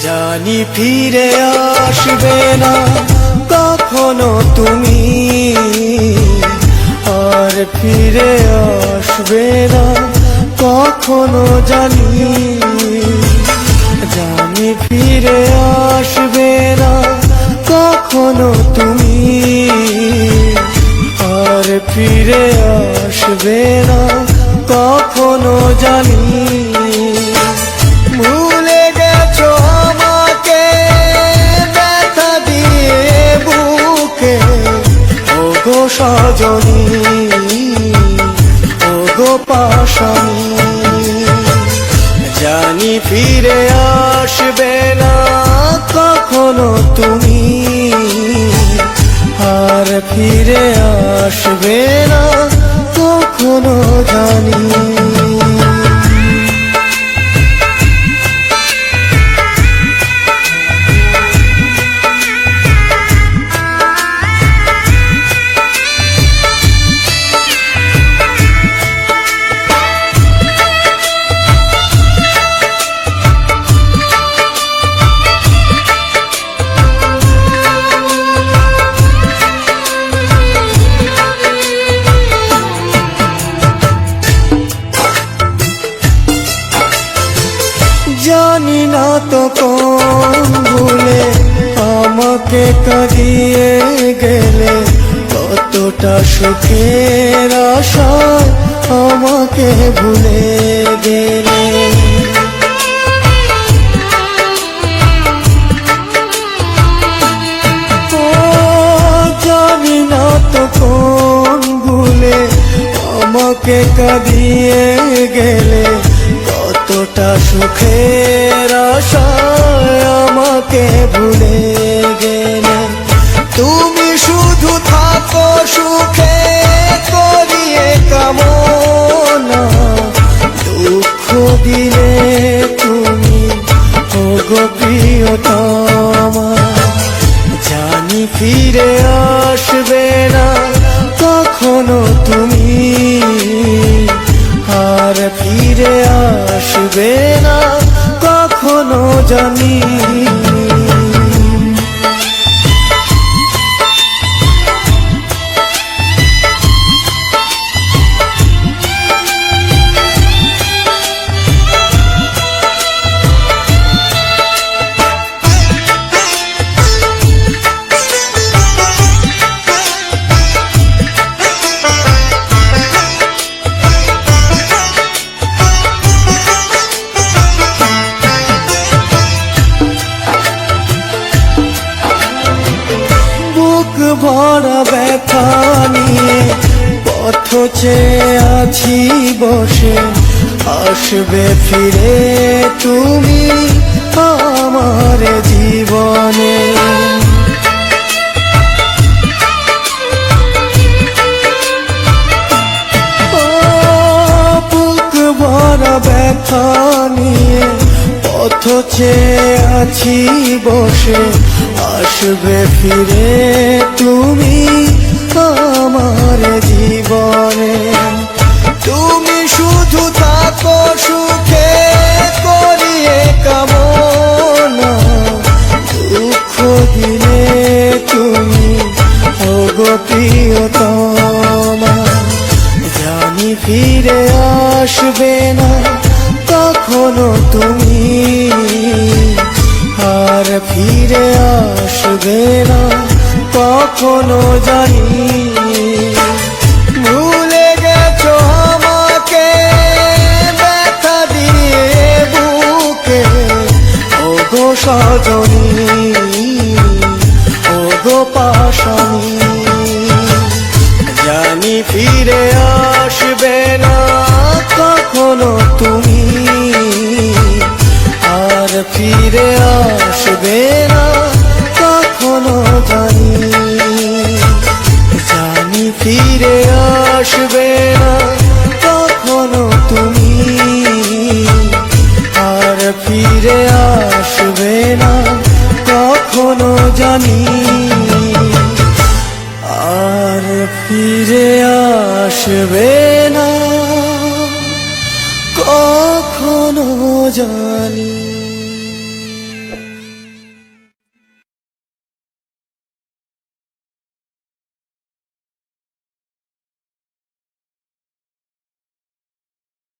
জানি ফিরে আসবে না কখনো তুমি, আর ফিরে আসবে না কখনো জানি। জানি ফিরে আসবে না কখনো তুমি, আর ফিরে আসবে না কখনো জানি। ভুলে গেছো আমাকে ব্যথা দিয়ে বুকে, ওগো সজনী, ওগো পাশানি। জানি ফিরে আসবে না কখনো তুমি, আর ফিরে আসবে না কখনো জানি। জানি না তো কোন ভুলে আমাকে কাঁদিয়ে গেলে, কতটা সুখের আশায় আমাকে ভুলে গেলে। জানি না তো কোন ভুলে আমাকে কাঁদিয়ে গেলে, কতটা সুখের আশায় আমাকে ভুলে গেলে। তুমি শুধু থাকো সুখে করিয়ে কামনা, দুঃখ দিলে তুমি ওগো প্রিয়তমা। জানি ফিরে আসবে না কখনো তুমি, আর ফিরে আসবে না কখনো জানি। ভরা ব্যথা নিয়ে পথ চেয়ে আছি বসে, আসবে ফিরে তুমি আমার জীবনে। বুক ভরা ব্যথা নিয়ে পথ চেয়ে আছি বসে, আসবে ফিরে তুমি আমার জীবনে। তুমি শুধু থাকো সুখে করিয়ে কামনা, দুঃখ দিলে তুমি ওগো প্রিয়তমা। জানি ফিরে আসবে না কখনো তুমি, আর ফিরে আসবে না কখনো জানি। ভুলে গেছো আমাকে ব্যথা দিয়ে বুকে, ওগো সজনী, ওগো পাশানি। জানি ফিরে আসবে না কখনো তুমি, আর ফিরে আসবে না কখনো জানি। জানি ফিরে আসবে না কখনো তুমি, আর ফিরে আসবে না কখনো জানি। আর ফিরে আসবে না কখনো জানি।